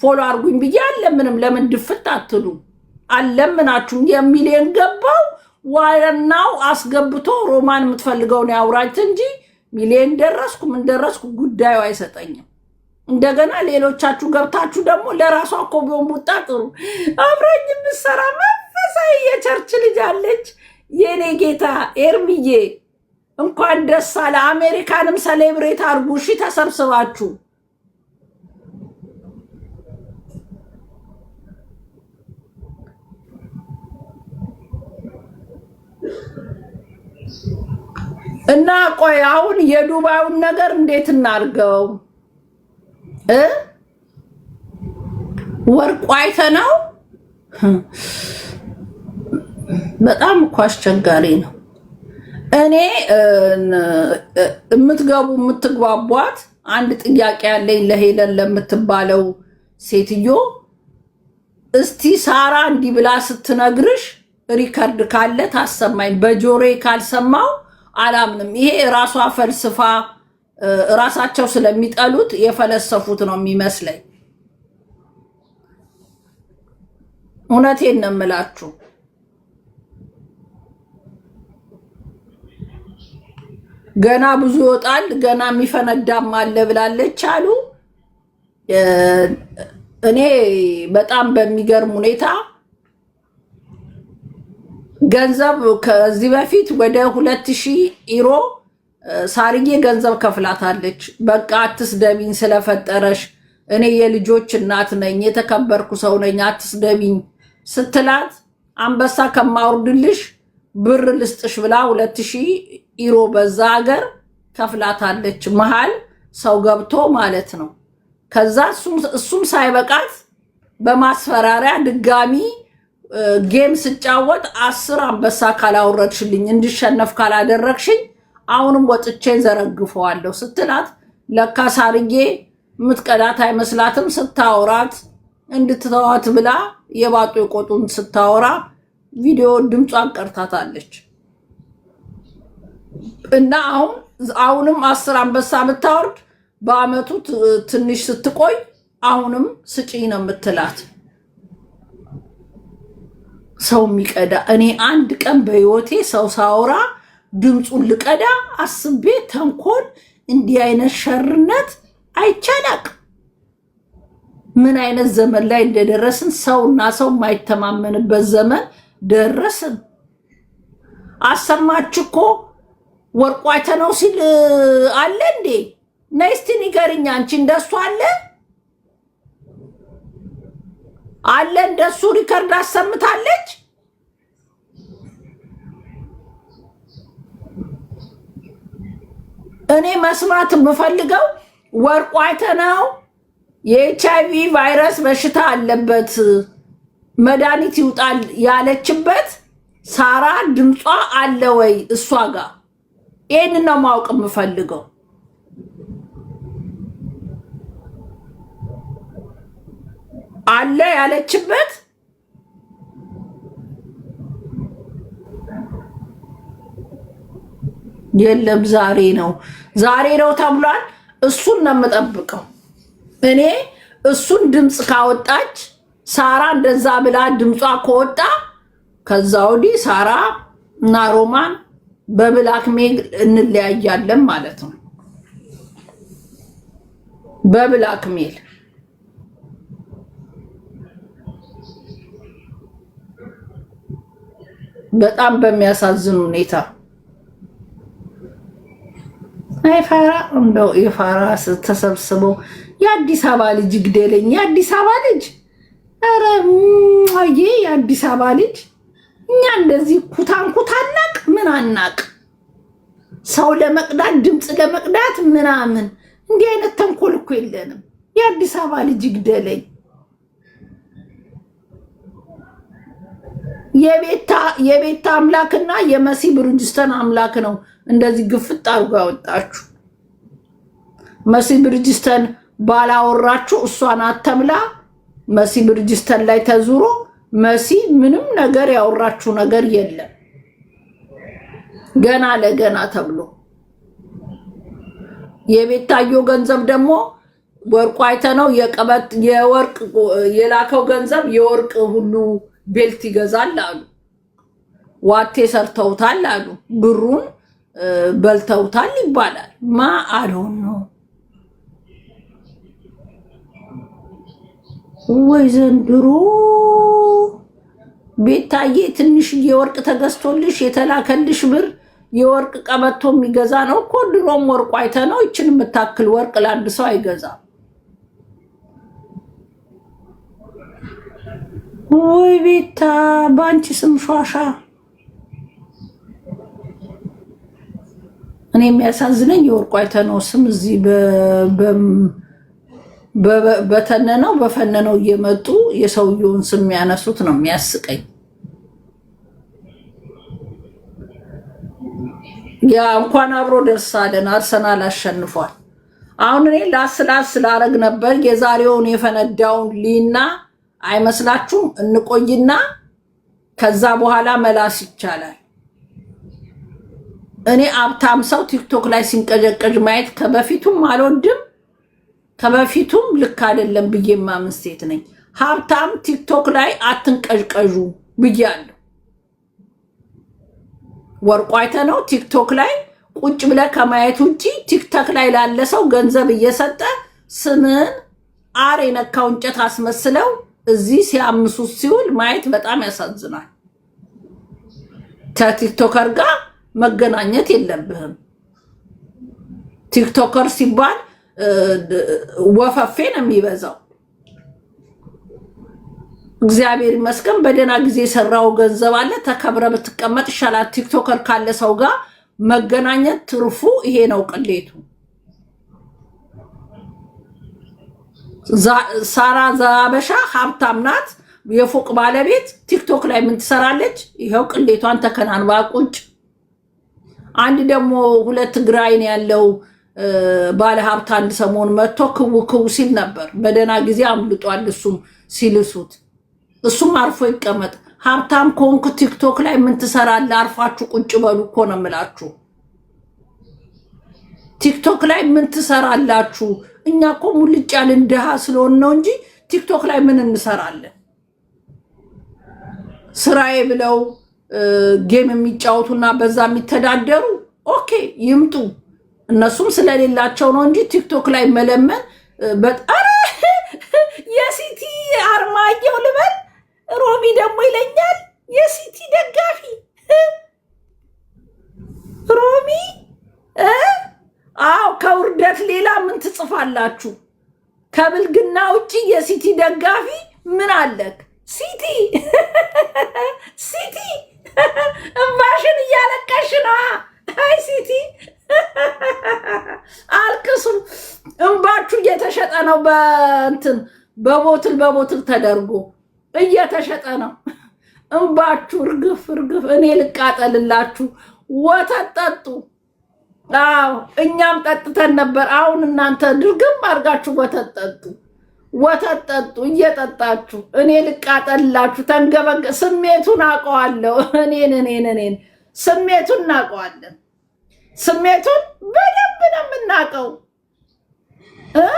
ፎሎ አርጉኝ ብዬ አለምንም። ለምን ድፍት አትሉ? አለምናችሁ የሚሊየን ገባው ዋናው አስገብቶ ሮማን የምትፈልገውን ያውራች እንጂ ሚሊየን ደረስኩ ምን ደረስኩ ጉዳዩ አይሰጠኝም። እንደገና ሌሎቻችሁ ገብታችሁ ደግሞ ለራሷ እኮ ቢሆን ቡጣ ጥሩ አብራኝ የምትሰራ መንፈሳዊ የቸርች ልጅ አለች። የኔ ጌታ ኤርሚዬ እንኳን ደስ አለ። አሜሪካንም ሴሌብሬት አርጉ እሺ፣ ተሰብስባችሁ እና ቆይ አሁን የዱባዩን ነገር እንዴት እናርገው? ወርቁ አይተነው በጣም እኮ አስቸጋሪ ነው። እኔ የምትግባቧት አንድ ጥያቄ ያለኝ ለሄለን ለምትባለው ሴትዮ፣ እስቲ ሳራ እንዲህ ብላ ስትነግርሽ ሪከርድ ካለ ታሰማኝ። በጆሬ ካልሰማው አላምንም። ይሄ ራሷ ፈልስፋ ራሳቸው ስለሚጠሉት የፈለሰፉት ነው የሚመስለኝ። እውነቴን ነው የምላችሁ። ገና ብዙ ይወጣል፣ ገና የሚፈነዳም አለ ብላለች አሉ። እኔ በጣም በሚገርም ሁኔታ ገንዘብ ከዚህ በፊት ወደ 2000 ዩሮ ሳርዬ ገንዘብ ከፍላታለች። በቃ አትስደቢኝ ስለፈጠረሽ፣ እኔ የልጆች እናት ነኝ፣ የተከበርኩ ሰው ነኝ፣ አትስደቢኝ ስትላት አንበሳ ከማውርድልሽ ብር ልስጥሽ ብላ 2000 ዩሮ በዛ ሀገር ከፍላታለች። መሃል ሰው ገብቶ ማለት ነው። ከዛ እሱም ሳይበቃት በማስፈራሪያ ድጋሚ ጌም ስጫወት 10 አንበሳ ካላወረድሽልኝ እንድሸነፍ ካላደረግሽኝ አሁንም ወጥቼ ዘረግፈዋለሁ ስትላት ለካ ሳርዬ ምትቀዳት አይመስላትም። ስታወራት እንድትተዋት ብላ የባጡ የቆጡን ስታወራ ቪዲዮ ድምጿን ቀርታታለች። እና አሁንም 10 አንበሳ የምታወርድ በአመቱ ትንሽ ስትቆይ አሁንም ስጪ ነው የምትላት። ሰው የሚቀዳ እኔ አንድ ቀን በህይወቴ ሰው ሳወራ ድምፁን ልቀዳ አስቤ ተንኮል እንዲህ አይነት ሸርነት አይቻላቅ። ምን አይነት ዘመን ላይ እንደደረስን ሰውና ሰው የማይተማመንበት ዘመን ደረስን። አሰማችኮ ወርቁ አይተነው ሲል አለ እንዴ? ነይ እስቲ ንገሪኝ አንቺ። እንደሱ አለ እንደሱ ሪከርድ አሰምታለች። እኔ መስማት የምፈልገው ወርቁ አይተነው የኤችአይቪ ቫይረስ በሽታ አለበት መድኃኒት ይውጣል ያለችበት ሳራ ድምጿ አለ ወይ እሷ ጋር? ይሄንን ነው ማወቅ የምፈልገው። አለ ያለችበት የለም። ዛሬ ነው ተብሏል። እሱን ነው የምጠብቀው እኔ። እሱን ድምፅ ካወጣች ሳራ እንደዛ ብላ ድምጿ ከወጣ ከዛ ወዲህ ሳራ እና ሮማን በብላክሜል እንለያያለን ማለት ነው። በብላክሜል በጣም በሚያሳዝን ሁኔታ አይፋራ እንደው የፋራ ተሰብስበው የአዲስ አበባ ልጅ ግደለኝ። የአዲስ አበባ ልጅ ኧረ አዬ የአዲስ አበባ ልጅ እኛ እንደዚህ ኩታንኩት አናቅ ምን አናቅ። ሰው ለመቅዳት ድምፅ ለመቅዳት ምናምን እንዲህ አይነት ተንኮል እኮ የለንም። የአዲስ አበባ ልጅ ግደለኝ። የቤታ አምላክና የመሲ ብርጅስተን አምላክ ነው እንደዚህ ግፍት አድርጎ ያወጣችሁ። መሲ ብርጅስተን ባላወራችሁ እሷን አተምላ መሲ ብርጅስተን ላይ ተዙሮ መሲ ምንም ነገር ያወራችሁ ነገር የለም ገና ለገና ተብሎ የቤታዮ ገንዘብ ደግሞ ወርቁ አይተነው የቀበጥ የወርቅ የላከው ገንዘብ የወርቅ ሁሉ ቤልት ይገዛል አሉ። ዋቴ ሰርተውታል አሉ። ብሩን በልተውታል ይባላል። ማ አልሆን ነው ወይ ዘንድሮ? ቤታዬ ትንሽ የወርቅ ተገዝቶልሽ የተላከልሽ ብር የወርቅ ቀበቶ የሚገዛ ነው እኮ። ድሮም ወርቁ አይተነው ይችን የምታክል ወርቅ ለአንድ ሰው አይገዛም። ወይ ቤታ ባንቺ ስም ሿሻ። እኔ የሚያሳዝነኝ የወርቁ አይተነው ስም እዚህ በተነነው በፈነነው እየመጡ የሰውየውን ስም ያነሱት ነው የሚያስቀኝ። ያ እንኳን አብሮ ደስ አለን። አርሰናል አሸንፏል። አሁን እኔ ላስላስ ስላረግ ነበር የዛሬውን የፈነዳውን ሊና አይመስላችሁም? እንቆይና ከዛ በኋላ መላስ ይቻላል። እኔ አብታም ሰው ቲክቶክ ላይ ሲንቀጨቀጭ ማየት ከበፊቱም አልወድም፣ ከበፊቱም ልክ አይደለም ብዬ ማምን ሴት ነኝ። ሀብታም ቲክቶክ ላይ አትንቀዥቀዡ ብያለሁ። ወርቁ አይተነው ቲክቶክ ላይ ቁጭ ብለ ከማየት ውጪ ቲክቶክ ላይ ላለ ሰው ገንዘብ እየሰጠ ስምን አር የነካው እንጨት አስመስለው እዚህ ሲያምሱት ሲውል ማየት በጣም ያሳዝናል። ከቲክቶከር ጋር መገናኘት የለብህም። ቲክቶከር ሲባል ወፈፌ ነው የሚበዛው። እግዚአብሔር ይመስገን በደና ጊዜ ሰራው ገንዘብ አለ። ተከብረ ብትቀመጥ ይሻላል። ቲክቶከር ካለ ሰው ጋር መገናኘት ትርፉ ይሄ ነው። ቅሌቱ ሳራ ዛበሻ ሀብታም ናት፣ የፎቅ ባለቤት። ቲክቶክ ላይ ምን ትሰራለች? ይሄው ቅሌቷን ተከናንባ ቁጭ። አንድ ደግሞ ሁለት ግራይን ያለው ባለ ሀብት አንድ ሰሞን መጥቶ ክው ሲል ነበር። በደና ጊዜ አምልጧል። እሱም ሲልሱት እሱም አርፎ ይቀመጥ። ሀብታም ኮንክ ቲክቶክ ላይ ምን ትሰራለህ? አርፋችሁ ቁጭ በሉ እኮ ነው የምላችሁ። ቲክቶክ ላይ ምን ትሰራላችሁ? እኛ እኮ ሙልጭ ያልን ድሃ ስለሆን ነው እንጂ ቲክቶክ ላይ ምን እንሰራለን? ስራዬ ብለው ጌም የሚጫወቱና በዛ የሚተዳደሩ ኦኬ ይምጡ። እነሱም ስለሌላቸው ነው እንጂ ቲክቶክ ላይ መለመን በጣም የሲቲ አርማየው ልበል። ሮሚ ደግሞ ይለኛል የሲቲ ደጋፊ ሮሚ። አዎ ከውርደት ሌላ ምን ትጽፋላችሁ? ከብልግና ውጪ የሲቲ ደጋፊ ምን አለክ? ሲቲ ሲቲ እምባሽን እያለቀሽ ነው። አይ ሲቲ አልቅሱ። እምባችሁ እየተሸጠ ነው። በእንትን በቦትል ተደርጎ እየተሸጠ ነው እምባችሁ። እርግፍ እርግፍ። እኔ ልቃጠልላችሁ። ወተት ጠጡ። አዎ እኛም ጠጥተን ነበር። አሁን እናንተ ድርግም አድርጋችሁ ወተት ጠጡ። ወተት ጠጡ እየጠጣችሁ። እኔ ልቃጠልላችሁ። ተንገበገ ስሜቱን አውቀዋለሁ። እኔን ስሜቱን እናውቀዋለን። ስሜቱን በደንብ ነው የምናውቀው።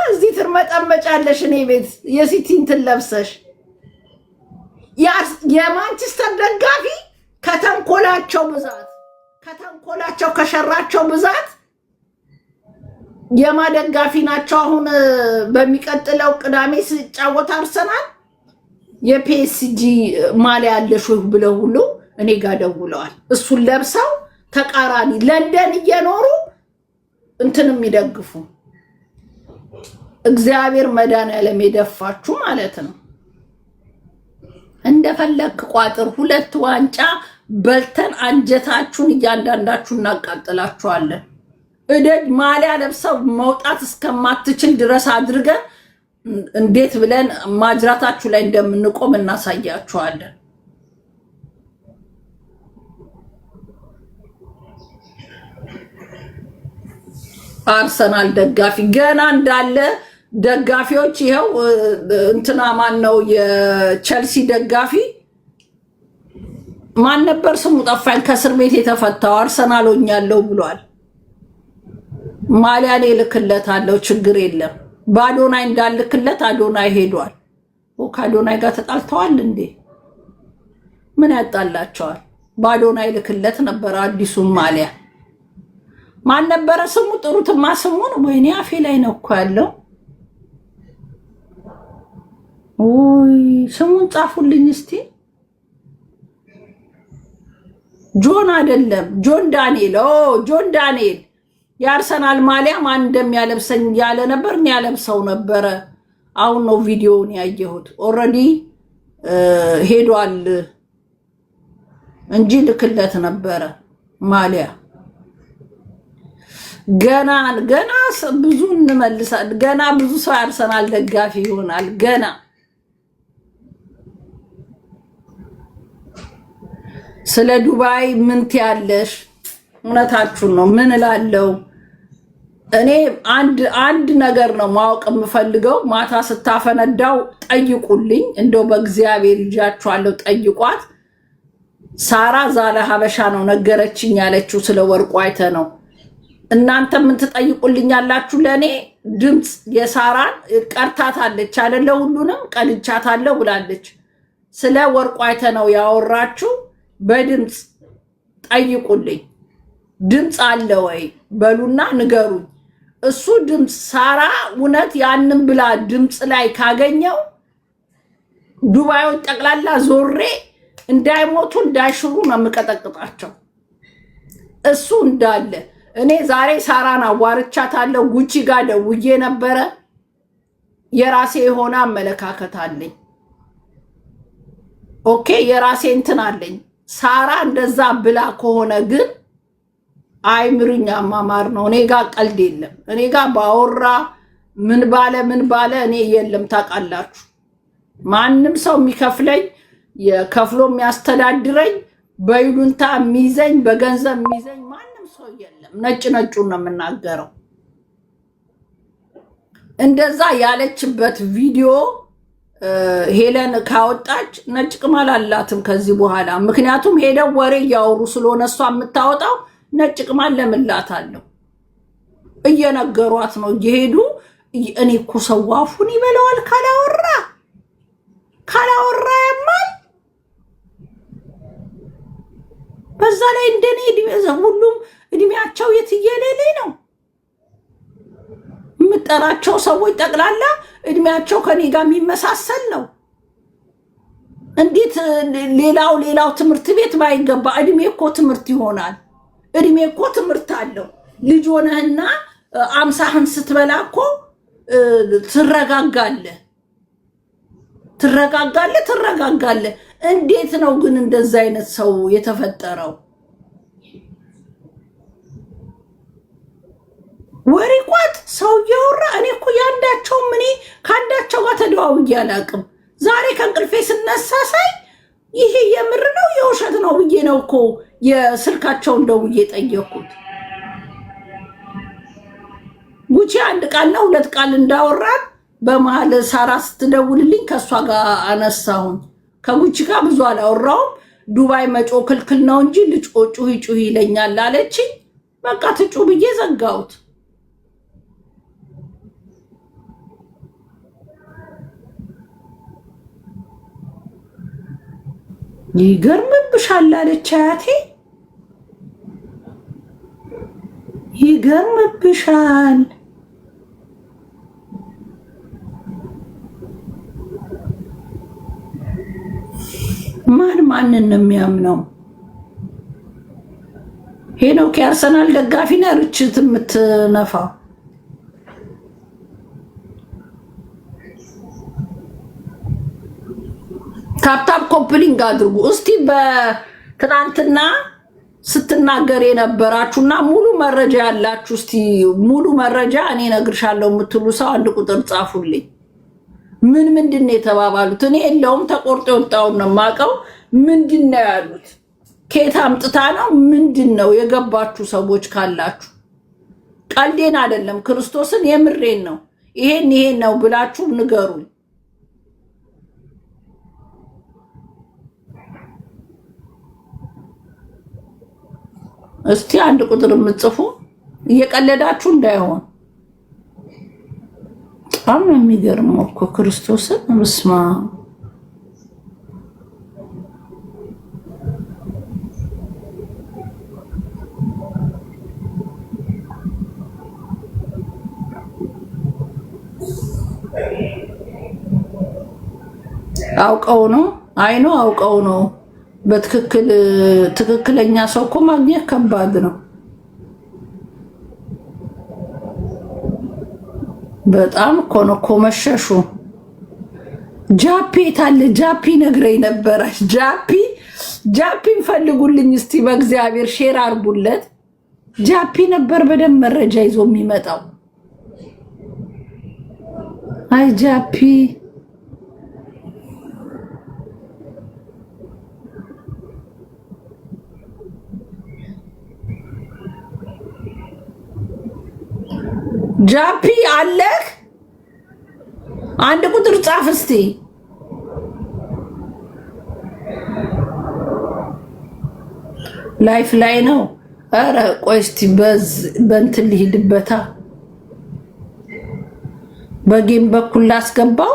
እዚህ ትርመጠመጫለሽ እኔ ቤት የሲቲንትን ለብሰሽ። የማንቸስተር ደጋፊ ከተንኮላቸው ከሸራቸው ብዛት የማደጋፊ ናቸው። አሁን በሚቀጥለው ቅዳሜ ሲጫወት አርሰናል የፒኤስጂ ማሊያ ያለሽ ብለው ሁሉ እኔ ጋር ደውለዋል። እሱን ለብሰው ተቃራኒ ለንደን እየኖሩ እንትን የሚደግፉ እግዚአብሔር መድኃኒዓለም የደፋችሁ ማለት ነው። እንደፈለክ ቋጥር። 2 ዋንጫ በልተን አንጀታችሁን እያንዳንዳችሁ እናቃጥላችኋለን። እደጅ ማሊያ ለብሰው መውጣት እስከማትችል ድረስ አድርገን እንዴት ብለን ማጅራታችሁ ላይ እንደምንቆም እናሳያችኋለን። አርሰናል ደጋፊ ገና እንዳለ ደጋፊዎች ይኸው እንትና ማን ነው የቸልሲ ደጋፊ ማን ነበር ስሙ ጠፋኝ። ከእስር ቤት የተፈታው አርሰናል ሆኛለሁ ብሏል። ማሊያ ልክለታለሁ ችግር የለም በአዶናይ እንዳልክለት አዶናይ ሄዷል። ከአዶናይ ጋር ተጣልተዋል እንዴ? ምን ያጣላቸዋል? በአዶናይ ልክለት ነበር አዲሱን ማሊያ። ማን ነበረ ስሙ? ጥሩትማ ስሙን። ወይኔ አፌ ላይ ነው እኮ ያለው። ኦይ ስሙን ጻፉልኝ እስቲ። ጆን አይደለም፣ ጆን ዳንኤል። ጆን ዳንኤል የአርሰናል ማሊያ ማን እንደሚያለብሰኝ ያለ ነበር። እኔ ያለብሰው ነበረ። አሁን ነው ቪዲዮውን ያየሁት። ኦልሬዲ ሄዷል እንጂ ልክለት ነበረ ማሊያ። ገና ብዙ እንመልሳለን። ገና ብዙ ሰው ያርሰናል ደጋፊ ይሆናል። ገና ስለ ዱባይ ምን ትያለሽ? እውነታችሁን ነው። ምን እላለሁ እኔ አንድ ነገር ነው ማወቅ የምፈልገው። ማታ ስታፈነዳው ጠይቁልኝ፣ እንደው በእግዚአብሔር ይዣችኋለሁ፣ ጠይቋት። ሳራ ዛለ ሀበሻ ነው ነገረችኝ ያለችው ስለ ወርቁ አይተ ነው። እናንተ ምን ትጠይቁልኛላችሁ? ለእኔ ድምፅ የሳራን ቀርታታለች አይደለ? ሁሉንም ቀልቻታለሁ ብላለች። ስለ ወርቁ አይተ ነው ያወራችሁ። በድምፅ ጠይቁልኝ። ድምፅ አለ ወይ በሉና ንገሩኝ። እሱ ድምፅ ሳራ እውነት ያንን ብላ ድምፅ ላይ ካገኘው ዱባዮች ጠቅላላ ዞሬ እንዳይሞቱ እንዳይሽሩ ነው የምቀጠቅጣቸው። እሱ እንዳለ እኔ ዛሬ ሳራን አዋርቻታለሁ። ጉቺ ጋር ደውዬ ነበረ። የራሴ የሆነ አመለካከት አለኝ። ኦኬ የራሴ እንትን አለኝ። ሳራ እንደዛ ብላ ከሆነ ግን አይምሩኛ ማማር ነው። እኔ ጋር ቀልድ የለም። እኔ ጋር ባወራ ምን ባለ እኔ የለም። ታውቃላችሁ ማንም ሰው የሚከፍለኝ የከፍሎ የሚያስተዳድረኝ በይሉንታ የሚይዘኝ በገንዘብ የሚይዘኝ ማንም ሰው የለም። ነጭ ነጩን ነው የምናገረው። እንደዛ ያለችበት ቪዲዮ ሄለን ካወጣች ነጭ ቅማል አላትም ከዚህ በኋላ። ምክንያቱም ሄደው ወሬ እያወሩ ስለሆነ እሷ የምታወጣው ነጭ ቅማል ለምላታለሁ። እየነገሯት ነው እየሄዱ። እኔ እኮ ሰው አፉን ይበለዋል ካላወራ ያማል። በዛ ላይ እንደኔ ሁሉም እድሜያቸው የትየሌሌ ነው። የምጠራቸው ሰዎች ጠቅላላ እድሜያቸው ከኔ ጋር የሚመሳሰል ነው። እንዴት ሌላው ትምህርት ቤት ባይገባ እድሜ እኮ ትምህርት ይሆናል። እድሜ እኮ ትምህርት አለው። ልጅ ሆነህና አምሳህን ስትበላ እኮ ትረጋጋለህ። እንዴት ነው ግን እንደዛ አይነት ሰው የተፈጠረው? ወሬ ቋጥ ሰው እያወራ እኔ እኮ ያንዳቸውም እኔ ከአንዳቸው ጋር ተደዋውዬ አላውቅም። ዛሬ ከእንቅልፌ ስነሳ ሳይ ይሄ የምር ነው የውሸት ነው ብዬ ነው እኮ የስልካቸውን ደውዬ ጠየኩት። ጉቺ አንድ ቃል ነው ሁለት ቃል እንዳወራን በመሀል ሳራ ስትደውልልኝ ከእሷ ጋር አነሳሁኝ። ከጉቺ ጋር ብዙ አላወራውም። ዱባይ መጮ ክልክል ነው እንጂ ልጮ ጩሂ ይለኛል አለችኝ። በቃ ትጩ ብዬ ዘጋሁት። ይገርምብሻል አለች አያቴ። ይገርምብሻል። ማንን ነው የሚያምነው? ሄኖክ የአርሰናል ደጋፊ ነው ርችት የምትነፋው። ታፕታፕ ኮፕሊንግ አድርጉ እስቲ። በትናንትና ስትናገር የነበራችሁና ሙሉ መረጃ ያላችሁ እስቲ ሙሉ መረጃ እኔ ነግርሻለሁ የምትሉ ሰው አንድ ቁጥር ጻፉልኝ። ምንድን ነው የተባባሉት? እኔ የለውም ተቆርጦ የወጣውን ነው የማውቀው። ምንድን ነው ያሉት? ከየት አምጥታ ነው? ምንድን ነው የገባችሁ ሰዎች ካላችሁ? ቀልዴን አይደለም ክርስቶስን የምሬን ነው። ይሄን ነው ብላችሁ ንገሩኝ። እስቲ አንድ ቁጥር የምትጽፉ እየቀለዳችሁ እንዳይሆን በጣም ነው የሚገርመው እኮ ክርስቶስን በስመ አብ። አውቀው ነው አይኖ አውቀው ነው። በትክክል ትክክለኛ ሰው እኮ ማግኘት ከባድ ነው። በጣም እኮ ነው እኮ መሸሹ። ጃፒ ታለ ጃፒ ነግረኝ ነበረ። ጃፒን ፈልጉልኝ እስቲ በእግዚአብሔር ሼር አርጉለት። ጃፒ ነበር በደንብ መረጃ ይዞ የሚመጣው። አይ ጃፒ ጃፒ አለህ? አንድ ቁጥር ጻፍ እስቲ። ላይፍ ላይ ነው። ኧረ ቆይ እስቲ በእንትን ልሂድበታ። በጌም በኩል ላስገባው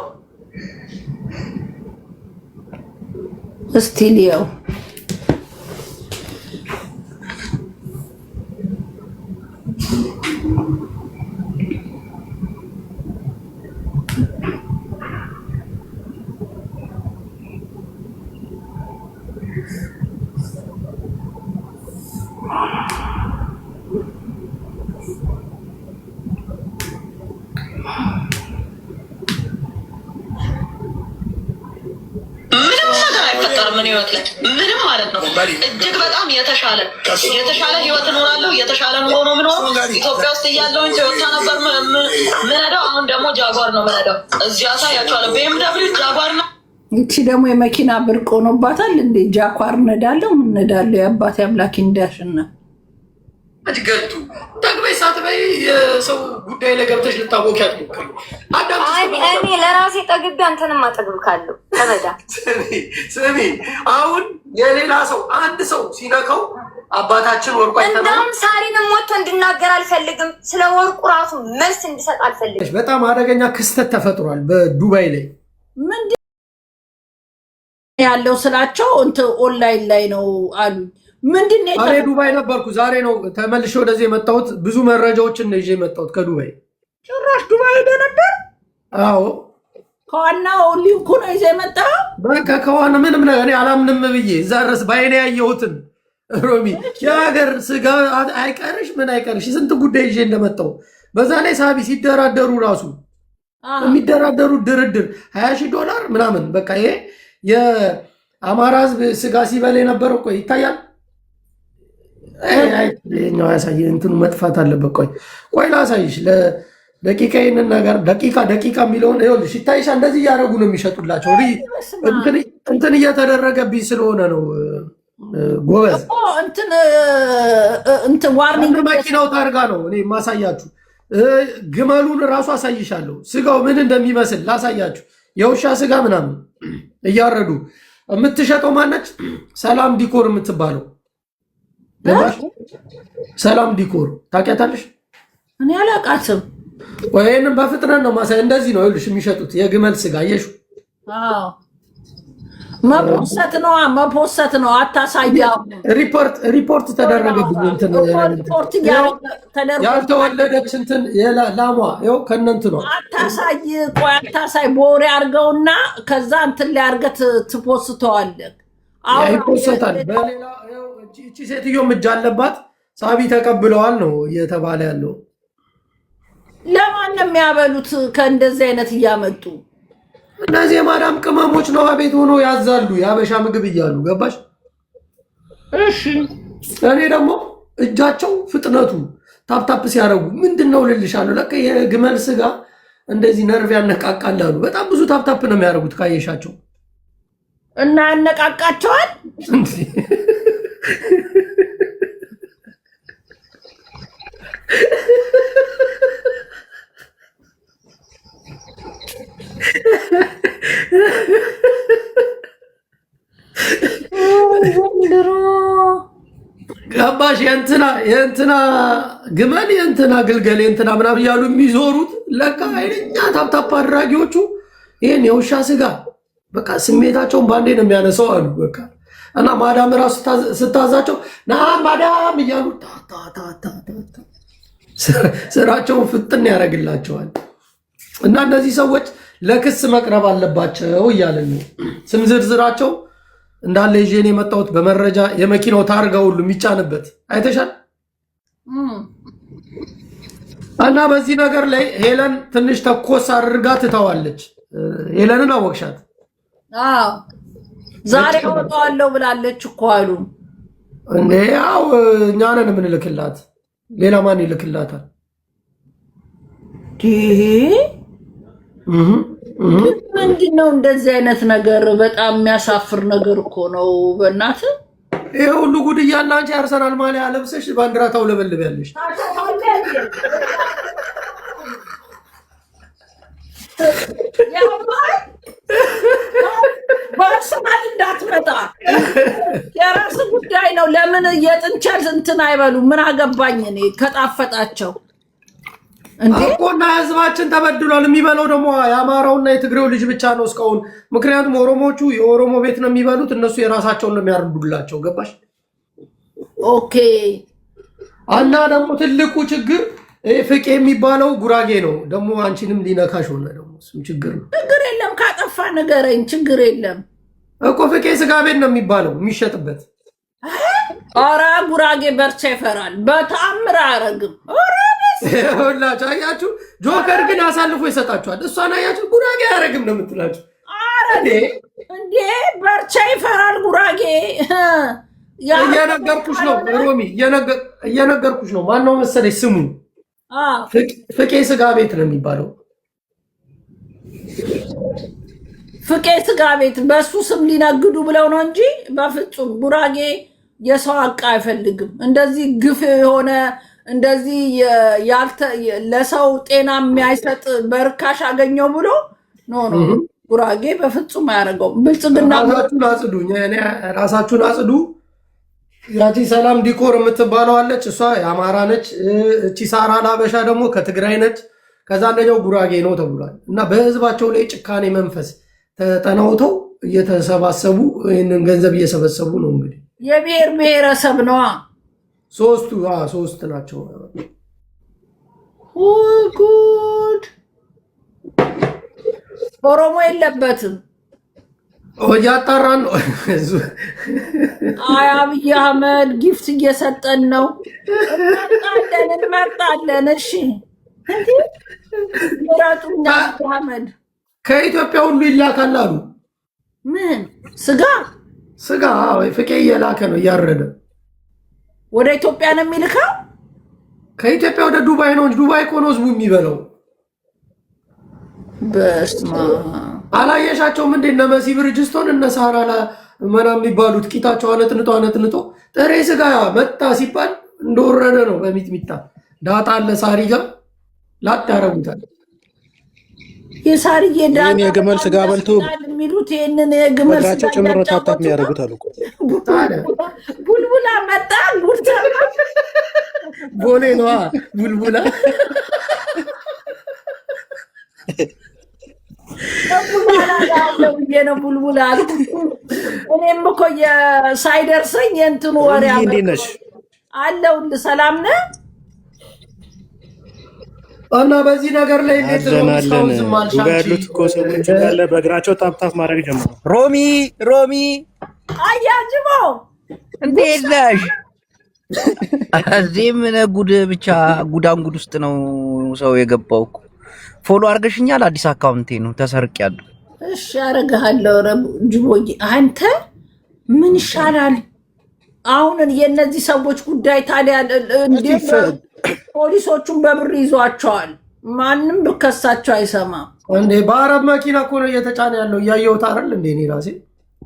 እስቲ ልየው። ምን ህይወት ላይ ምንም ማለት ነው እጅግ በጣም የተሻለ ህይወት እኖራለሁ። የተሻለ ኑሮ ነው የምኖረው። ኢትዮጵያ ውስጥ እያለሁኝ ቶዮታ ነበር ምነዳው። አሁን ደግሞ ጃጓር ነው ምነዳው። እዚህ አሳያቸዋለሁ። BMW ጃጓር ነው። እቺ ደግሞ የመኪና ብርቅ ሆኖባታል እንዴ! ጃጓር ነዳለሁ ምን ነዳለሁ። የአባቴ አምላክ እንዳሽና አትገልጡ ደግመሽ ሳትበይ የሰው ጉዳይ ላይ ገብተሽ ልታወቂ አትሞክሪ። እኔ ለራሴ ጠግቤ አንተንም አጠግብካለሁ። ተመዳ ስሚ፣ አሁን የሌላ ሰው አንድ ሰው ሲነካው አባታችን ወርቁ አይተናል። እንደውም ሳሪንም ወጥቶ እንድናገር አልፈልግም። ስለ ወርቁ ራሱ መልስ እንዲሰጥ አልፈልግም። በጣም አደገኛ ክስተት ተፈጥሯል በዱባይ ላይ። ምንድን ያለው ስላቸው እንትን ኦንላይን ላይ ነው አሉ። ምንድነው? ዛሬ ዱባይ ነበርኩ። ዛሬ ነው ተመልሼ ወደዚህ የመጣሁት። ብዙ መረጃዎችን ነው ይዤ የመጣሁት ከዱባይ። ጭራሽ ዱባይ ሄደህ ነበር? አዎ። ከዋናው ሊንኩ ነው ይዘህ የመጣው? በቃ ከዋና ምንም ነገር እኔ አላምንም ብዬ እዛ ድረስ በዓይኔ ያየሁትን ሮሚ፣ የሀገር ስጋ አይቀርሽ ምን አይቀርሽ ስንት ጉዳይ ይዤ እንደመጣሁ። በዛ ላይ ሳቢ ሲደራደሩ ራሱ የሚደራደሩ ድርድር $20,000 ምናምን። በቃ ይሄ የአማራ ሕዝብ ስጋ ሲበላ የነበረው ቆይ ይታያል። ኛው ያሳየ እንትኑ መጥፋት አለበት። ቆይ ላሳይሽ ለደቂቃ ይህንን ነገር ደቂቃ የሚለውን ይኸውልሽ ይታይሻ። እንደዚህ እያደረጉ ነው የሚሸጡላቸው። እንትን እየተደረገብኝ ስለሆነ ነው ጎበዝ። ዋርኒንግ መኪናው ታርጋ ነው እኔ ማሳያችሁ። ግመሉን እራሱ አሳይሻለሁ። ስጋው ምን እንደሚመስል ላሳያችሁ። የውሻ ስጋ ምናምን እያረዱ የምትሸጠው ማነች? ሰላም ዲኮር የምትባለው ሰላም ዲኮር ታውቂያታለሽ? እኔ አላውቃትም። ወይንም በፍጥነት ነው ማሳይ። እንደዚህ ነው ይኸውልሽ የሚሸጡት የግመል ስጋ አየሽው? አዎ መፖሰት ነው። አታሳያው። ሪፖርት ተደረገብኝ። እንትን ያልተወለደች እንትን ላሟ ይኸው ከእነ እንትኗ አታሳይ። ቆይ አታሳይ። በወሬ አድርገውና ከዛ እንትን ላይ አድርገህ ትፖስተዋለህ። ይፖሰታል። በሌላ እቺ ሴትዮም እጅ አለባት። ሳቢ ተቀብለዋል ነው እየተባለ ያለው። ለማን ነው የሚያበሉት? ከእንደዚህ አይነት እያመጡ እነዚህ የማዳም ቅመሞች ነው ቤት ሆኖ ያዛሉ የሀበሻ ምግብ እያሉ ገባሽ? እሺ። እኔ ደግሞ እጃቸው ፍጥነቱ ታፕታፕ ሲያደርጉ ምንድን ነው ልልሻለሁ። ለካ የግመል ስጋ እንደዚህ ነርቭ ያነቃቃላሉ። በጣም ብዙ ታፕታፕ ነው የሚያደርጉት ካየሻቸው እና ያነቃቃቸዋል። ገባሽ? የእንትና ግመል የእንትና ግልገል የእንትና ምናምን እያሉ የሚዞሩት ለካ አይደኛ ታፕታፕ አድራጊዎቹ ይሄን የውሻ ስጋ በቃ ስሜታቸውን ባንዴ ነው የሚያነሳው አሉ። በቃ እና ማዳም ራሱ ስታዛቸው ና ማዳም እያሉ ስራቸውን ፍጥን ያደርግላቸዋል። እና እነዚህ ሰዎች ለክስ መቅረብ አለባቸው እያለን ነው። ስም ዝርዝራቸው እንዳለ ይዤን የመጣሁት በመረጃ የመኪናው ታርጋ ሁሉ የሚጫንበት አይተሻል። እና በዚህ ነገር ላይ ሄለን ትንሽ ተኮስ አድርጋ ትተዋለች። ሄለንን አወቅሻት? አዎ ዛሬ አወጣዋለሁ ብላለች እኮ አሉ። እንዴ ያው እኛ ነን የምንልክላት፣ ሌላ ማን ይልክላታል? ምንድን ነው እንደዚህ አይነት ነገር? በጣም የሚያሳፍር ነገር እኮ ነው። በእናትህ ይሄ ሁሉ ጉድ እያለ አንቺ አርሰናል ማሊያ ለብሰሽ ባንዲራ ታውለበልቢያለሽ። በአርሰናል እንዳትመጣ የራስ ጉዳይ ነው። ለምን የጥንቸል እንትን አይበሉ? ምን አገባኝ እኔ ከጣፈጣቸው እኮና ህዝባችን ተበድሏል። የሚበላው ደግሞ የአማራውና የትግሬው ልጅ ብቻ ነው እስካሁን። ምክንያቱም ኦሮሞቹ የኦሮሞ ቤት ነው የሚበሉት፣ እነሱ የራሳቸውን ነው የሚያርዱላቸው። ገባሽ? ኦኬ። እና ደግሞ ትልቁ ችግር ፍቄ የሚባለው ጉራጌ ነው። ደግሞ አንቺንም ሊነካሽ ሆነ። ደግሞ እሱም ችግር ነው። ችግር የለም ካጠፋ ንገረኝ። ችግር የለም እኮ ፍቄ ስጋ ቤት ነው የሚባለው የሚሸጥበት። ኧረ ጉራጌ በርቻ ይፈራል። በተአምር አያረግም። ሁላችሁ አያችሁ። ጆከር ግን አሳልፎ ይሰጣችኋል። እሷን አያችሁ። ጉራጌ አያረግም ነው የምትላችሁ። እንዴ በርቻ ይፈራል ጉራጌ። እየነገርኩሽ ነው ሮሚ፣ እየነገርኩሽ ነው። ማነው መሰለሽ ስሙ? ፍቄ ስጋ ቤት ነው የሚባለው። ፍቄ ስጋ ቤት በሱ ስም ሊነግዱ ብለው ነው እንጂ በፍጹም ጉራጌ የሰው አቃ አይፈልግም። እንደዚህ ግፍ የሆነ እንደዚህ ለሰው ጤና የሚያይሰጥ በርካሽ አገኘው ብሎ ኖ ጉራጌ በፍጹም አያደርገውም። ብልጽግና ራሳችሁን አጽዱ። ያቺ ሰላም ዲኮር የምትባለው አለች፣ እሷ የአማራ ነች። እቺ ሳራ ላበሻ ደግሞ ከትግራይ ነች። ከዛ አንደኛው ጉራጌ ነው ተብሏል። እና በህዝባቸው ላይ ጭካኔ መንፈስ ተጠናውተው እየተሰባሰቡ ይህንን ገንዘብ እየሰበሰቡ ነው። እንግዲህ የብሔር ብሔረሰብ ነዋ። ሶስት ናቸው። ጉድ! ኦሮሞ የለበትም። እያጣራን ነው። አይ አብይ አህመድ ጊፍት እየሰጠን ነው። እንመርጣለን። እሺ ምረጡኛ። አህመድ ከኢትዮጵያ ሁሉ ይላካል አሉ። ምን ስጋ ወይ ፍቄ እየላከ ነው እያረደ ወደ ኢትዮጵያ ነው የሚልከው። ከኢትዮጵያ ወደ ዱባይ ነው። ዱባይ እኮ ነው ህዝቡ የሚበላው። በስማ አላየሻቸውም እንዴ? እነ መሲ ብርጅስቶን እነ ሳራ ምናምን የሚባሉት ቂጣቸው አነጥንጦ ጥሬ ስጋ መጣ ሲባል እንደወረደ ነው። በሚጥሚጣ ዳጣ አለ ሳሪ ጋር ላጥ ያረጉታል። የሳሪዬ ዳጣ የግመል ስጋ በልቶ የሚሉት ይሄንን የግመል ስጋ ጨምሮ ታፕታፕ የሚያደርጉት አሉ እኮ። ቡልቡላ መጣ ጉርታ ቦሌ ነዋ ቡልቡላ። ቡልቡላ እኔም እኮ ሳይደርሰኝ የእንትኑ ወሬ አለሁልህ። ሰላም ነህ? እና በዚህ ነገር ላይ እንዴት ነው ያሉት እኮ ሰዎች ካለ በእግራቸው ታፕታፕ ማድረግ ጀምሮ። ሮሚ አያጅቦ እንዴት ነሽ? እዚህ ምን ጉድ ብቻ ጉዳንጉድ ውስጥ ነው ሰው የገባው እኮ። ፎሎ አድርገሽኛል? አዲስ አካውንቴ ነው ተሰርቄያለሁ። እሺ አደርግሃለሁ። ጅቦዬ አንተ ምን ይሻላል አሁን? የእነዚህ ሰዎች ጉዳይ ታዲያ እንዴት ፖሊሶቹን በብር ይዟቸዋል። ማንም ብከሳቸው አይሰማም እንዴ። በአረብ መኪና እኮ ነው እየተጫነ ያለው። እያየሁት አይደል እንዴ? እኔ ራሴ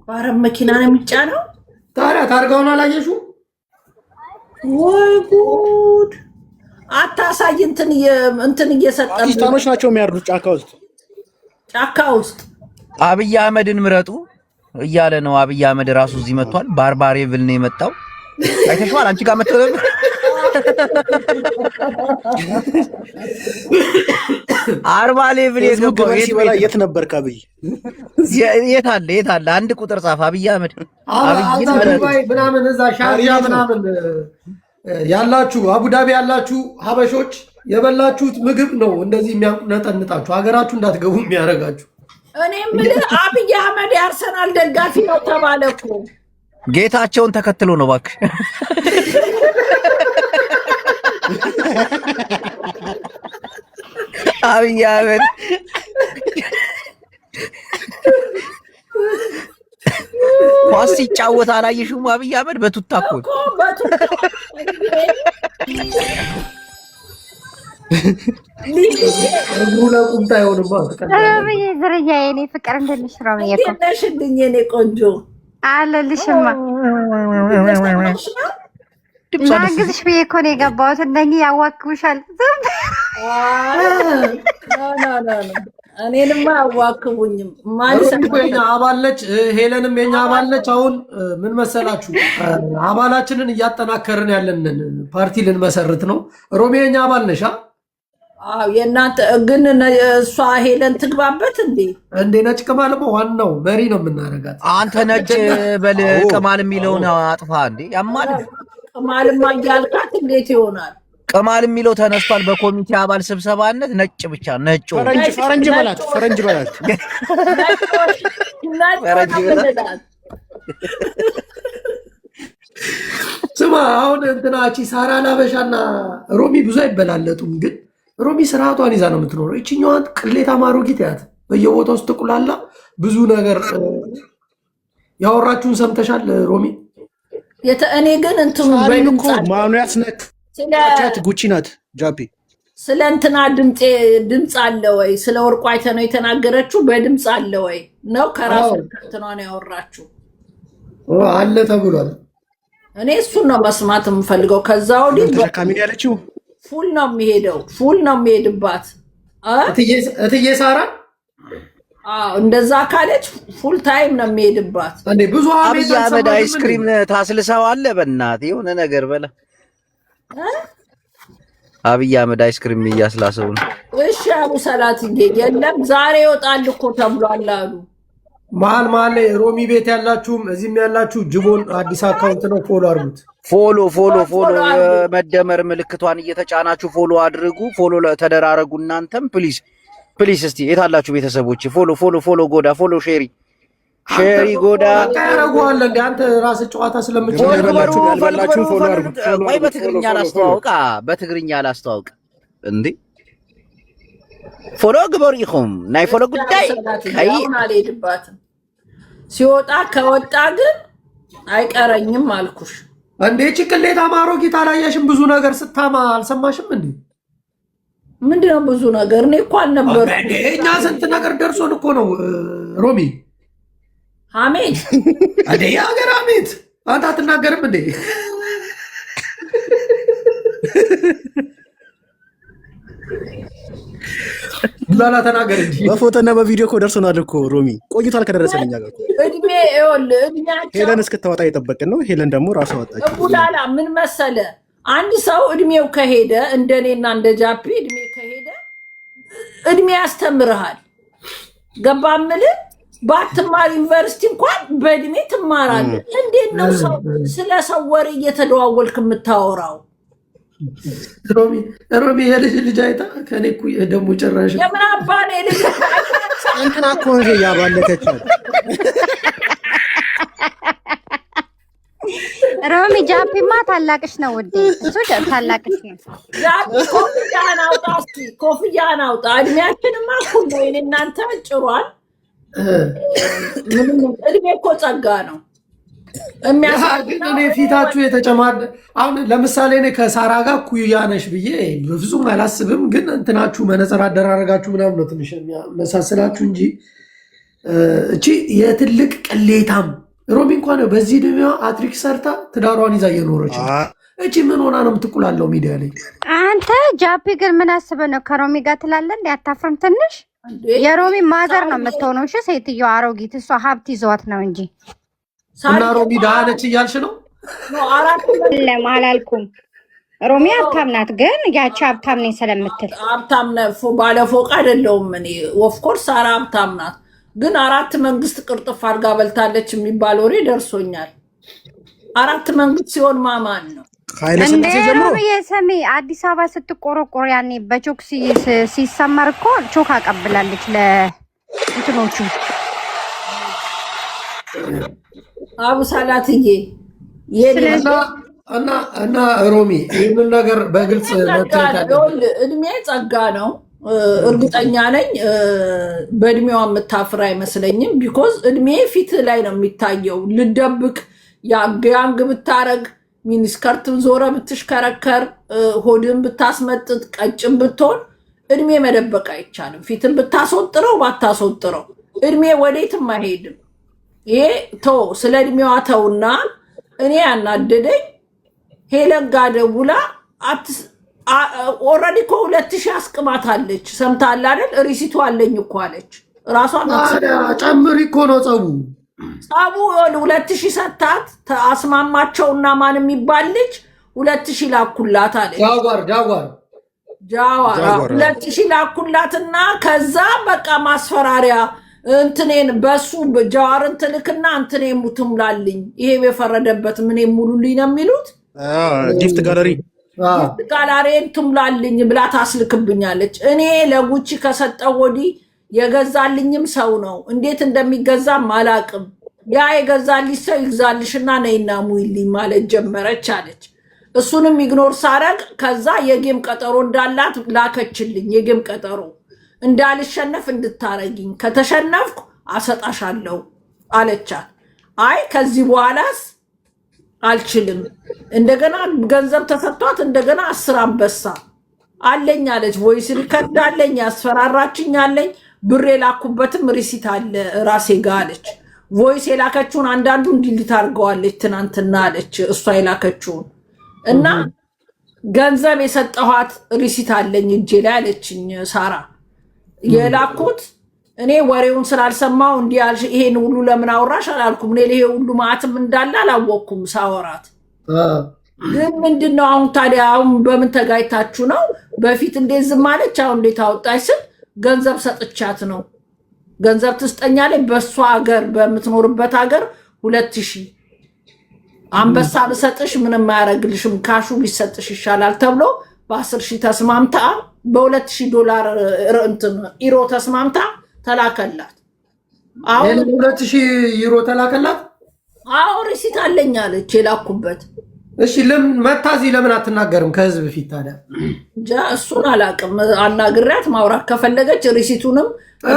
በአረብ መኪና ነው የሚጫነው። ታዲያ ታርጋውን አላየሽው? ወይ ጉድ! አታሳይ። እንትን እየሰጠ ፓኪስታኖች ናቸው የሚያርዱት ጫካ ውስጥ። አብይ አህመድን ምረጡ እያለ ነው። አብይ አህመድ ራሱ እዚህ መጥቷል። ባርባሬ ብል ነው የመጣው። አይተሽዋል? አንቺ ጋር መጥቶ 40 ሌቭል የገባው የት ነበር? ከአብይ የት አለ? አንድ ቁጥር ጻፍ። አብይ አህመድ ምናምን እዛ ሻርያ ምናምን ያላችሁ አቡዳቢ ያላችሁ ሀበሾች የበላችሁት ምግብ ነው እንደዚህ የሚያነጠንጣችሁ፣ ሀገራችሁ እንዳትገቡ የሚያደርጋችሁ። እኔ የምልህ አብይ አህመድ የአርሰናል ደጋፊ ነው ተባለ እኮ። ጌታቸውን ተከትሎ ነው እባክህ። አብይ አህመድ ኳስ ሲጫወት አላየሽውም? አብይ አህመድ በቱታ እኮ እግሩ ለቁምጣ አይሆንማ። ዝርያ የኔ ፍቅር እንደልሽ ነው ነሽልኝ የኔ ቆንጆ አለልሽማ። ላግዝሽ ብዬ እኮ ነው የገባሁት። እንደኚህ ያዋክቡሻል። እኔንማ አዋክቡኝም። የኛ አባለች ሄለንም የኛ አባለች። አሁን ምን መሰላችሁ አባላችንን እያጠናከርን ያለንን ፓርቲ ልንመሰርት ነው። ሮሚ የኛ አባል ነሽ? የእናንተ ግን እሷ ሄለን ትግባበት እንዴ? ነጭ ቅማልማ ዋናው መሪ ነው የምናደርጋት። አንተ ነጭ በል ቅማል የሚለውን አጥፋ እንዴ! ያማል። ቅማልማ እያልካት እንዴት ይሆናል? ቅማል የሚለው ተነስቷል። በኮሚቴ አባል ስብሰባነት ነጭ ብቻ ነጭ ፈረንጅ በላት። ስማ አሁን እንትናቺ ሳራ ላበሻና ሮሚ ብዙ አይበላለጡም፣ ግን ሮሚ ስርዓቷን ይዛ ነው የምትኖረው። ይችኛዋን ቅሌታማ አሮጊት ያት በየቦታው ውስጥ ጥቁላላ ብዙ ነገር ያወራችሁን ሰምተሻል ሮሚ? እኔ ግን እንትኑ ማኑ ያስነካት ጉቺ ናት። ጃፒ ስለ እንትና ድምፅ አለ ወይ? ስለ ወርቁ አይተ ነው የተናገረችው? በድምፅ አለ ወይ ነው? ከራሱ እንትና ነው ያወራችው አለ ተብሏል። እኔ እሱን ነው መስማት የምፈልገው። ከዛ ወዲህ ተሸካሚ ያለችው ፉል ነው የሚሄደው፣ ፉል ነው የሚሄድባት እትዬ ሳራ። እንደዛ ካለች ፉል ታይም ነው የሚሄድባት። ብዙ አብይ አህመድ አይስክሪም ታስልሰዋለ። በእናትህ የሆነ ነገር በላ። አብይ አህመድ አይስክሪም እያስላሰው ነው። እሺ አቡ ሰላት የለም ዛሬ ይወጣል እኮ ተብሏል አሉ። መሀል ላይ ሮሚ ቤት ያላችሁም እዚህም ያላችሁ ጅቦን አዲስ አካውንት ነው፣ ፎሎ አድርጉት። ፎሎ መደመር ምልክቷን እየተጫናችሁ ፎሎ አድርጉ። ፎሎ ተደራረጉ። እናንተም ፕሊዝ እስቲ የታላችሁ ቤተሰቦች ፎሎ ጎዳ ፎሎ ሼሪ ጎዳ ያረጋዋል። እንደ አንተ ራስህ ጨዋታ ስለምትችል ወይ በትግርኛ ላስተዋውቅ እንዴ ፎሎ ግበሩ ይኹም ናይ ፎሎ ጉዳይ አልሄድባትም። ሲወጣ ከወጣ ግን አይቀረኝም አልኩሽ። እንዴ ጭቅሌት አማሮጊት አላየሽም? ብዙ ነገር ስታማ አልሰማሽም እንዴ? ምንድነው ብዙ ነገር? እኔ እኮ አልነበርኩም። እኛ ስንት ነገር ደርሶን እኮ ነው ሮሚ። ሐሜት እንዴ የሀገር ሐሜት አንተ አትናገርም እንዴ? ላላ ተናገር እንጂ በፎቶና በቪዲዮ እኮ ደርሶናል እኮ ሮሚ። ቆይቷል ከደረሰን እኛ ጋር እድሜያቸው ሄለን እስክታወጣ እየጠበቅን ነው። ሄለን ደግሞ ራሷ ወጣች። ላላ ምን መሰለ፣ አንድ ሰው እድሜው ከሄደ እንደኔና እንደ ጃፒ እድሜ ከሄደ እድሜ ያስተምርሃል። ገባ እምልህ ባትማር ዩኒቨርሲቲ እንኳን በእድሜ ትማራለህ። እንዴት ነው ሰው ስለ ሰው ወሬ እየተደዋወልክ የምታወራው? ሮሚ የልጅ አይታ ከኔ እኮ ደግሞ ጭራሽ የምን አባኔ ልጅ እንትና እኮ ያባለከች ሮሚ ጃፒማ ታላቅሽ ነው ውዴ። እሱ ታላቅሽ ነው። ጃፒ ኮፍያህን አውጣ እስኪ፣ ኮፍያህን አውጣ። እድሜያችንማ እኩል ነው። እኔ እናንተ ጭሯል። እድሜ እኮ ጸጋ ነው። ግን እኔ ፊታችሁ የተጨማደ አሁን ለምሳሌ እኔ ከሳራ ጋር ኩያ ነሽ ብዬ በፍጹም አላስብም። ግን እንትናችሁ መነጽር አደራረጋችሁ ምናምን ነው ትንሽ መሳሰላችሁ እንጂ እቺ የትልቅ ቅሌታም ሮሚ እንኳን በዚህ ዕድሜዋ አትሪክ ሰርታ ትዳሯን ይዛ እየኖረች እቺ ምን ሆና ነው የምትቁላለው ሚዲያ ላይ? አንተ ጃፒ ግን ምን አስበህ ነው ከሮሚ ጋር ትላለህ እንዴ? አታፍርም ትንሽ? የሮሚ ማዘር ነው የምትሆነው። እሺ ሴትዮዋ አሮጊት፣ እሷ ሀብት ይዘዋት ነው እንጂ እና ሮሚ ደህና ነች እያልሽ ነው? አላልኩም። ሮሚ ሀብታም ናት፣ ግን ያቺ ሀብታም ነኝ ስለምትል ሀብታም ባለፎቅ አይደለሁም እኔ። ኦፍኮርስ ሳራ ሀብታም ናት፣ ግን 4 መንግስት ቅርጥፍ አድርጋ በልታለች የሚባል ወሬ ደርሶኛል። 4 መንግስት ሲሆን ማማን ነው እንደ ሮሚ የሰሚ አዲስ አበባ ስትቆረቆር ያኔ በቾክ ሲሰመር እኮ ቾክ አቀብላለች ለእንትኖቹ አቡ ሰላትዬ እና ሮሚ ይህንን ነገር በግልጽ እድሜ ጸጋ ነው። እርግጠኛ ነኝ በእድሜዋ የምታፍር አይመስለኝም። ቢኮዝ እድሜ ፊት ላይ ነው የሚታየው። ልደብቅ ያንግ ብታረግ ሚኒስከርት ዞረ ብትሽከረከር ሆድን ብታስመጥጥ ቀጭን ብትሆን እድሜ መደበቅ አይቻልም። ፊትን ብታስወጥረው ባታስወጥረው እድሜ ወዴትም አይሄድም። ይሄ ስለ እድሜዋ ተውና እኔ ያናደደኝ ሄለን ጋ ደውላ ኦልሬዲ እኮ 2000 አስቅማታለች። ሰምተሃል አይደል? ሪሲቱ አለኝ እኮ አለች። ራሷን ጨምሪ እኮ ነው ጸቡ 2000 ሰታት አስማማቸውና ማን የሚባል ልጅ 2000 ላኩላት አለች። ጃዋር 2000 ላኩላትና ከዛ በቃ ማስፈራሪያ እንትኔን በሱ ጃዋርን ትልክና እንትኔ ሙትምላልኝ ይሄ የፈረደበት ምን ሙሉልኝ ነው የሚሉት ጊፍት ጋለሪ ትምላልኝ ብላ ታስልክብኛለች። እኔ ለጉቺ ከሰጠው ወዲህ የገዛልኝም ሰው ነው። እንዴት እንደሚገዛም አላቅም። ያ የገዛልኝ ሰው ይግዛልሽና ነይና ሙይልኝ ማለት ጀመረች አለች። እሱንም ኢግኖር ሳረግ ከዛ የጌም ቀጠሮ እንዳላት ላከችልኝ። የጌም ቀጠሮ እንዳልሸነፍ እንድታረጊኝ ከተሸነፍኩ አሰጣሻለሁ አለቻት። አይ ከዚህ በኋላስ አልችልም። እንደገና ገንዘብ ተሰጥቷት እንደገና 10 አንበሳ አለኝ አለች። ቮይስ ሪከርድ አለኝ፣ ያስፈራራችኝ አለኝ፣ ብር የላኩበትም ሪሲት አለ ራሴ ጋር አለች። ቮይስ የላከችውን አንዳንዱ እንዲሊት አድርገዋለች ትናንትና አለች። እሷ የላከችውን እና ገንዘብ የሰጠኋት ሪሲት አለኝ እጄ ላይ አለችኝ ሳራ። የላኩት እኔ ወሬውን ስላልሰማው እንዲያልሽ ይሄን ሁሉ ለምን አወራሽ አላልኩም። እኔ ይሄ ሁሉ ማዕትም እንዳለ አላወቅኩም ሳወራት። ግን ምንድነው አሁን ታዲያ አሁን በምን ተጋይታችሁ ነው? በፊት እንዴት ዝም አለች አሁን እንዴት አወጣች ስል ገንዘብ ሰጥቻት ነው። ገንዘብ ትስጠኛለች በሷ ሀገር በምትኖርበት ሀገር 2000 አንበሳ ብሰጥሽ ምንም አያረግልሽም ካሹ ቢሰጥሽ ይሻላል ተብሎ በ10,000 ተስማምታ $2,000 እንትን ኢሮ ተስማምታ ተላከላት። አሁን 2000 ዩሮ ተላከላት። አዎ ሪሲት አለኝ አለች የላኩበት። እሺ ለምን መታዚ ለምን አትናገርም ከህዝብ ፊት ታዲያ? እሱን አላቅም። አናግሪያት ማውራት ከፈለገች ሪሲቱንም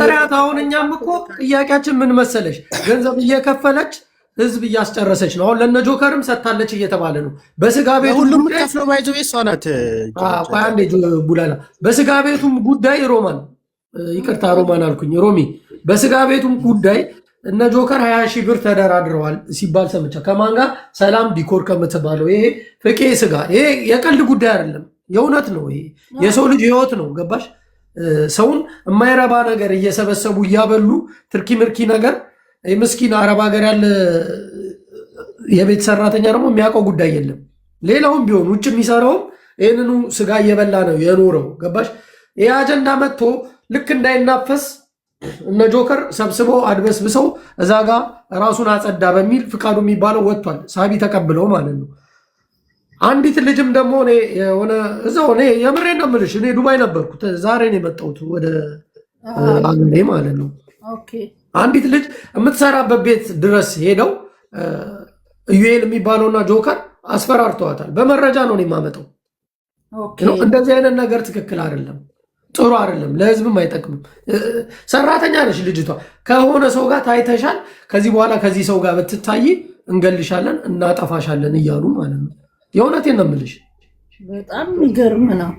ሪያት። አሁን እኛም እኮ ጥያቄያችን ምን መሰለሽ ገንዘብ እየከፈለች ህዝብ እያስጨረሰች ነው። አሁን ለነ ጆከርም ሰጥታለች እየተባለ ነው። በስጋ ቤቱ ሁሉም ከፍለው ባይዘው እሷ ናት። አንዴ ቡላላ በስጋ ቤቱም ጉዳይ ሮማን ይቅርታ ሮማን አልኩኝ ሮሚ። በስጋ ቤቱም ጉዳይ እነ ጆከር 20,000 ብር ተደራድረዋል ሲባል ሰምቻ። ከማን ጋር? ሰላም ዲኮር ከምትባለው። ይሄ ፍቄ ስጋ ይሄ የቀልድ ጉዳይ አይደለም፣ የእውነት ነው። ይሄ የሰው ልጅ ህይወት ነው። ገባሽ? ሰውን የማይረባ ነገር እየሰበሰቡ እያበሉ ትርኪ ምርኪ ነገር ምስኪን አረብ ሀገር ያለ የቤት ሰራተኛ ደግሞ የሚያውቀው ጉዳይ የለም። ሌላውም ቢሆን ውጭ የሚሰራውም ይህንኑ ስጋ እየበላ ነው የኖረው። ገባሽ? ይህ አጀንዳ መጥቶ ልክ እንዳይናፈስ እነ ጆከር ሰብስበው አድበስብሰው እዛ ጋ ራሱን አጸዳ በሚል ፍቃዱ የሚባለው ወጥቷል። ሳቢ ተቀብለው ማለት ነው። አንዲት ልጅም ደግሞ የሆነ እዛው የምሬን ነው የምልሽ እኔ ዱባይ ነበርኩ። ዛሬ ነው የመጣሁት ወደ አገሬ ማለት ነው። አንዲት ልጅ የምትሰራበት ቤት ድረስ ሄደው ኢዩኤል የሚባለውና ጆከር አስፈራርተዋታል። በመረጃ ነው የማመጣው። እንደዚህ አይነት ነገር ትክክል አይደለም፣ ጥሩ አይደለም፣ ለህዝብም አይጠቅምም። ሰራተኛ ነች ልጅቷ። ከሆነ ሰው ጋር ታይተሻል፣ ከዚህ በኋላ ከዚህ ሰው ጋር ብትታይ እንገልሻለን፣ እናጠፋሻለን እያሉ ማለት ነው። የእውነቴን ነው የምልሽ። በጣም የሚገርም ነው።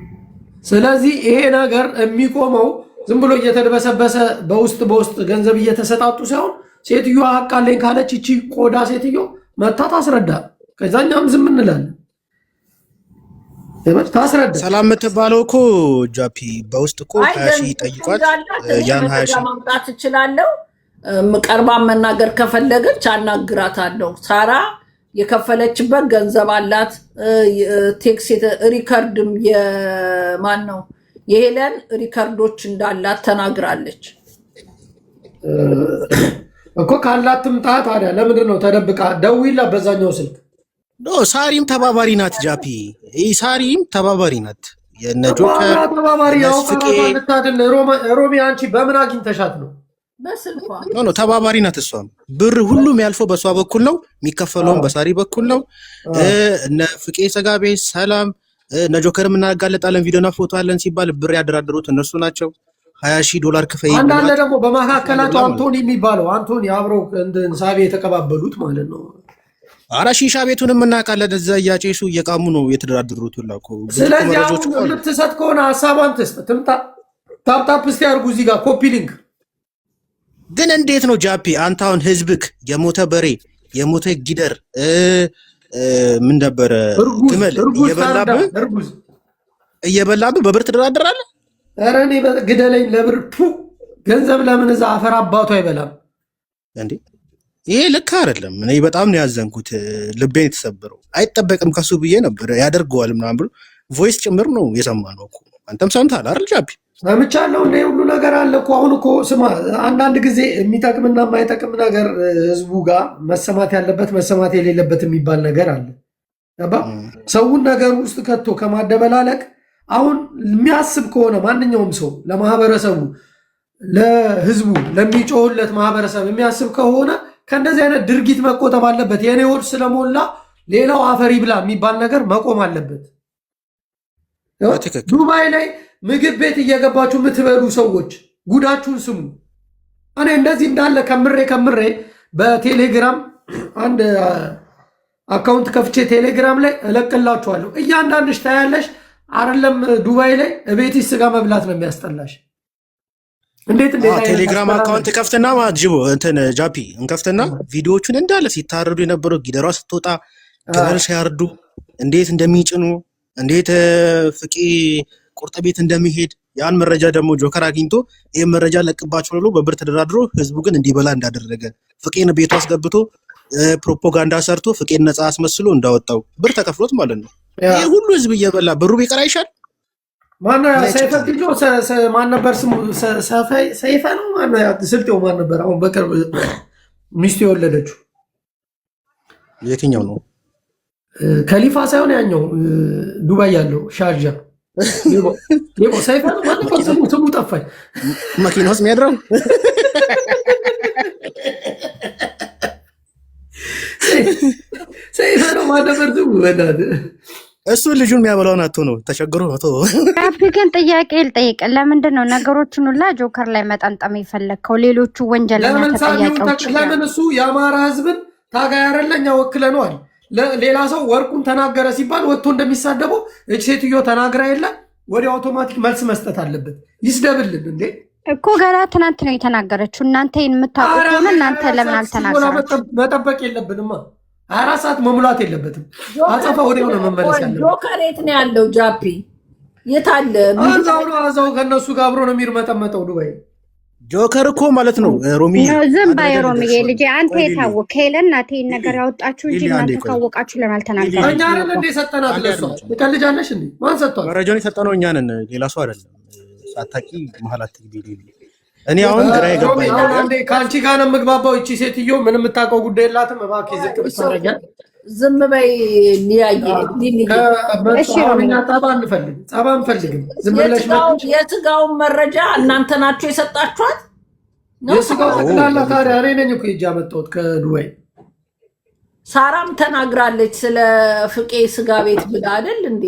ስለዚህ ይሄ ነገር የሚቆመው ዝም ብሎ እየተደበሰበሰ በውስጥ ገንዘብ እየተሰጣጡ ሳይሆን ሴትዮዋ ሀቅ አለኝ ካለች እቺ ቆዳ ሴትዮ መታ ታስረዳ። ከዛኛም ዝም እንላለን። ታስረዳ። ሰላም የምትባለው እኮ ጃፒ በውስጥ እኮ 20,000 ጠይቋት ያን 20,000 ማምጣት እችላለሁ። ቀርባ መናገር ከፈለገች አናግራታለሁ። ሳራ የከፈለችበት ገንዘብ አላት። ቴክስ ሪከርድም የማን ነው የሄለን ሪከርዶች እንዳላት ተናግራለች እኮ። ካላት ትምጣ ታዲያ። ለምንድን ነው ተደብቃ? ደውይላት በዛኛው ስልክ። ሳሪም ተባባሪ ናት። ጃፒ ሳሪም ተባባሪ ናት። የነጆከር ተባባሪ ያው ካላታል። ሮሚ አንቺ በምን አግኝተሻት ነው? በስልኳ ኖ ተባባሪ ናት። እሷም ብር ሁሉም ያልፈው በሷ በኩል ነው፣ የሚከፈለውም በሳሪ በኩል ነው። እነ ፍቄ ሰጋቤ ሰላም ነጆከር እናጋለጣለን ቪዲዮና ፎቶ አለን ሲባል ብር ያደራደሩት እነሱ ናቸው። $20,000 ክፈይ። አንዳንድ ደግሞ በመካከላቸው አንቶኒ የሚባለው አንቶኒ አብረው እንትን ሳቢ የተቀባበሉት ማለት ነው። አራ ሺሻ ቤቱንም እናውቃለን። እዛ እያጨሱ እየቃሙ ነው የተደራደሩት ሁላ እኮ። ስለዚህ አሁን ልትሰጥ ከሆነ ሀሳቧን ትስጥ። ትምጣ። ታፕታፕ እስቲ አድርጉ እዚህ ጋር ኮፒ ሊንክ። ግን እንዴት ነው ጃፒ አንተ አሁን ህዝብክ የሞተ በሬ የሞተ ጊደር ምን ነበረ ግመል እየበላብህ በብር ትደራደራለህ? ኧረ እኔ ግደለኝ ለብር ገንዘብ ለምን እዛ አፈር አባቱ አይበላም እንዴ? ይሄ ልክ አይደለም። እኔ በጣም ነው ያዘንኩት፣ ልቤን የተሰበረው። አይጠበቅም ከሱ ብዬ ነበር ያደርገዋል ምናምን ብሎ ቮይስ ጭምር ነው የሰማነው እኮ። አንተም ሰምተሃል አይደል ጃፒ? ሰምቻለሁ። እንደ ሁሉ ነገር አለ እኮ። አሁን እኮ ስማ፣ አንዳንድ ጊዜ የሚጠቅምና የማይጠቅም ነገር ህዝቡ ጋር መሰማት ያለበት መሰማት የሌለበት የሚባል ነገር አለ። ሰውን ነገር ውስጥ ከቶ ከማደበላለቅ አሁን የሚያስብ ከሆነ ማንኛውም ሰው ለማህበረሰቡ፣ ለህዝቡ፣ ለሚጮህለት ማህበረሰብ የሚያስብ ከሆነ ከእንደዚህ አይነት ድርጊት መቆጠብ አለበት። የኔ ወር ስለሞላ ሌላው አፈሪ ብላ የሚባል ነገር መቆም አለበት። ዱባይ ላይ ምግብ ቤት እየገባችሁ የምትበሉ ሰዎች ጉዳችሁን ስሙ። እኔ እንደዚህ እንዳለ ከምሬ በቴሌግራም አንድ አካውንት ከፍቼ ቴሌግራም ላይ እለቅላችኋለሁ። እያንዳንድሽ ታያለሽ። አይደለም ዱባይ ላይ እቤትሽ ስጋ መብላት ነው የሚያስጠላሽ። እንዴት ቴሌግራም አካውንት ከፍትና ማጅቦ እንትን ጃፒ እንከፍትና ቪዲዮዎቹን እንዳለ ሲታረዱ የነበረው ጊደሯ ስትወጣ ግመል ሲያርዱ እንዴት እንደሚጭኑ እንዴት ፍቄ ቁርጥ ቤት እንደሚሄድ ያን መረጃ ደግሞ ጆከር አግኝቶ ይሄን መረጃ ለቅባቸው ብሎ በብር ተደራድሮ ህዝቡ ግን እንዲበላ እንዳደረገ ፍቄን ቤቱ አስገብቶ ፕሮፓጋንዳ ሰርቶ ፍቄን ነፃ አስመስሎ እንዳወጣው ብር ተከፍሎት ማለት ነው። ይሄ ሁሉ ህዝብ እየበላ ብሩ ቢቀር አይሻል? ማን ሰይፈ ቢጆ ማን ነበር ስሙ? ሰይፈ ነው ማን ስልጤው ማን ነበር? አሁን በቅርብ ሚስቱ የወለደችው የትኛው ነው? ከሊፋ ሳይሆን ያኛው ዱባይ ያለው ሻርጃ ሌቦ ሰይፈ ነው ማን ነበር ስሙ ጠፋኝ። መኪና ውስጥ የሚያድረው ሰይፈ ነው ማን ነበር ስሙ? እሱ ልጁን የሚያበላውን አቶ ነው ተቸግሮ ነው። ግን ጥያቄ ልጠይቅ፣ ለምንድን ነው ነገሮችን ሁላ ጆከር ላይ መጠንጠም የፈለግከው? ሌሎቹ ወንጀለኛ ተጠያቂዎች ለምን እሱ የአማራ ህዝብን ታጋይ አይደለኛ ወክለነዋል። ሌላ ሰው ወርቁን ተናገረ ሲባል ወጥቶ እንደሚሳደበው እች ሴትዮ ተናግራ የለ ወዲያ አውቶማቲክ መልስ መስጠት አለበት። ይስደብልን እንዴ እኮ ገና ትናንት ነው የተናገረችው። እናንተ የምታውቁ ከሆነ እናንተ ለምን አልተናገራችሁ? መጠበቅ የለብንማ 24 ሰዓት መሙላት የለበትም። አጸፋ ወዲያው ነው መመለስ ያለበት። ጆከር የት ነው ያለው? ጃፒ የት አለ? እዛው ከእነሱ ጋር አብሮ ነው የሚርመጠመጠው ዱባይ። ጆከር እኮ ማለት ነው ሮሚ ዝም ባይ ሮሚ ልጄ፣ አንተ የታወቅ ሄለን ናት ይሄን ነገር ያወጣችሁ እንጂ እናንተ ካወቃችሁ ለምን አልተናገራችሁ? እኛ ነን እንደ ሰጠናት ለሷ። ትቀልጃለሽ እንዴ? ማን ሰጥቷል? መረጃውን የሰጠነው እኛ ነን፣ ሌላ ሰው አይደለም። ሳታቂ መሀላት ግቢ እኔ አሁን ግራ የገባኝ ነገር ከአንቺ ጋር ነው የምግባባው። እቺ ሴትዮ ምንም የምታውቀው ጉዳይ የላትም። እባክህ ዝቅ ብታረጊያት ዝም በይ። ሊያየ ጸባ አንፈልግም። ዝም ብለሽ የስጋውን መረጃ እናንተ ናችሁ የሰጣችኋት። የስጋው ጠቅላላ ታዲያ እኔ ነኝ እኮ ሂጅ ያመጣሁት ከዱባይ። ሳራም ተናግራለች ስለ ፍቄ ስጋ ቤት ብላ አይደል እንዴ?